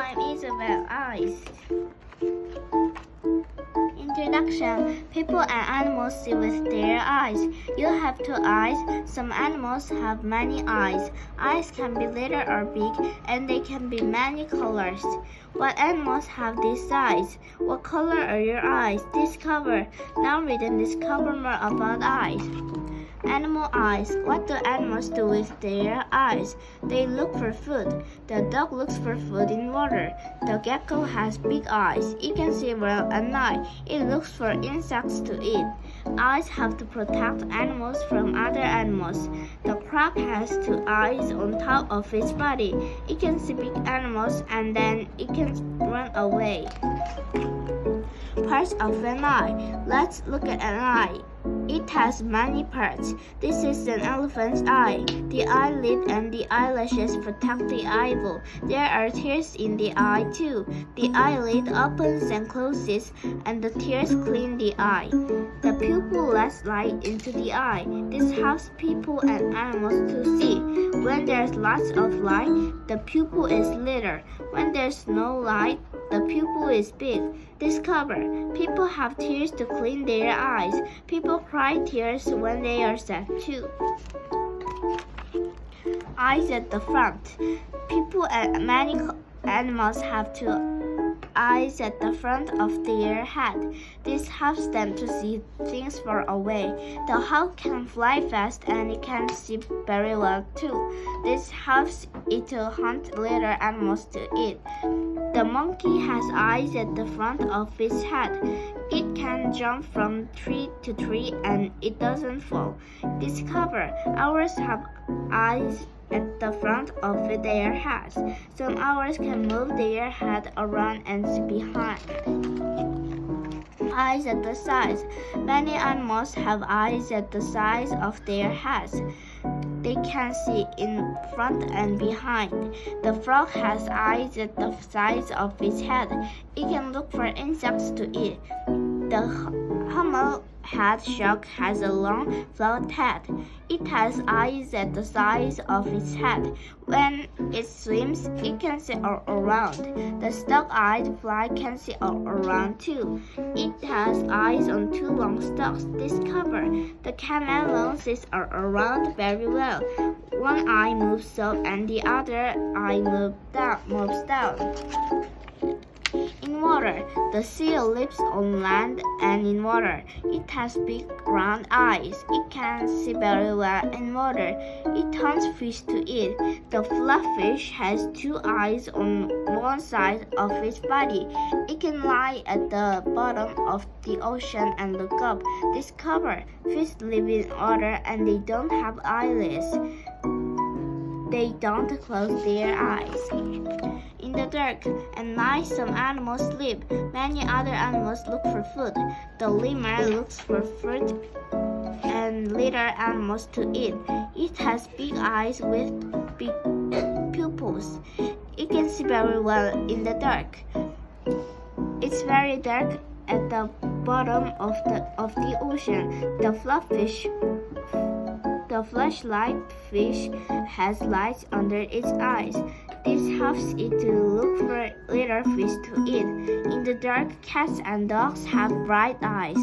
I'm Isabel. Eyes. Introduction. People and animals see with their eyes. You have two eyes. Some animals have many eyes. Eyes can be little or big, and they can be many colors. What animals have these eyes? What color are your eyes? Discover. Now read and discover more about eyes. Animal eyes. What do animals do with their eyes? They look for food. The dog looks for food in water. The gecko has big eyes. It can see well at night. It looks for insects to eat. Eyes have to protect animals from other animals. The crab has two eyes on top of its body. It can see big animals and then it can run away. Parts of an eye. Let's look at an eye. It has many parts. This is an elephant's eye. The eyelid and the eyelashes protect the eyeball. There are tears in the eye too. The eyelid opens and closes, and the tears clean the eye. The pupil lets light into the eye. This helps people and animals to see. When there's lots of light, the pupil is little. When there's no light, the pupil is big. Discover. People have tears to clean their eyes. People cry tears when they are sad too. Eyes at the front. People and many animals have two eyes at the front of their head. This helps them to see things far away. The hawk can fly fast and it can see very well too. This helps it to hunt little animals to eat. The monkey has eyes at the front of its head. It can jump from tree to tree and it doesn't fall. Discover. Owls have eyes at the front of their heads. Some owls can move their head around and see behind. Eyes at the sides. Many animals have eyes at the sides of their heads. They can see in front and behind. The frog has eyes at the sides of its head. It can look for insects to eat. The hammerhead shark has a long, flat head. It has eyes at the sides of its head. When it swims, it can see all around. The stalk-eyed fly can see all around too. It has eyes on two long stalks. Discover. The chameleon sees all around very well. One eye moves up and the other eye moves down. In water, the seal lives on land and in water. It has big round eyes. It can see very well in water. It hunts fish to eat. The flatfish has two eyes on one side of its body. It can lie at the bottom of the ocean and look up. Discover. Fish live in water and they don't have eyelids. They don't close their eyes. In the dark, at night some animals sleep. Many other animals look for food. The lemur looks for fruit and little animals to eat. It has big eyes with big pupils. It can see very well in the dark. It's very dark at the bottom of the ocean. The flashlight fish has lights under its eyes. This helps it to look for little fish to eat. In the dark, cats and dogs have bright eyes.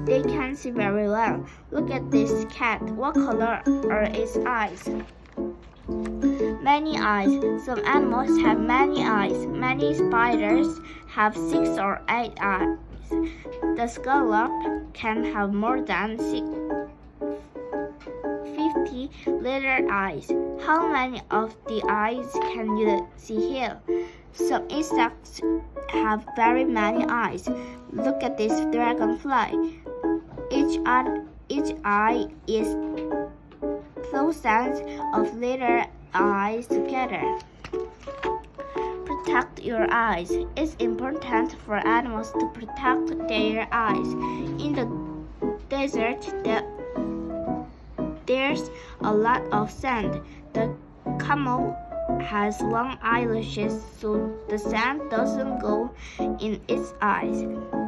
They can see very well. Look at this cat. What color are its eyes? Many eyes. Some animals have many eyes. Many spiders have 6 or 8 eyes. The scallop can have more than 50 little eyes. How many of the eyes can you see here? Some insects have very many eyes. Look at this dragonfly. Each eye is thousands of little eyes together. Protect your eyes. It's important for animals to protect their eyes. In the desert, there's a lot of sand. The camel has long eyelashes so the sand doesn't go in its eyes.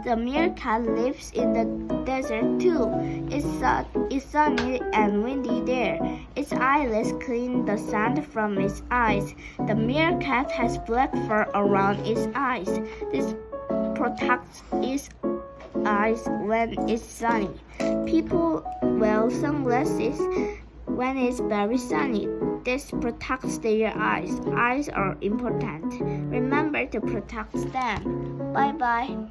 The meerkat lives in the desert too. It's sunny and windy there. Its eyelids clean the sand from its eyes. The meerkat has black fur around its eyes. This protects its eyes when it's sunny. People wear sunglasses when it's very sunny. This protects their eyes. Eyes are important. Remember to protect them. Bye bye.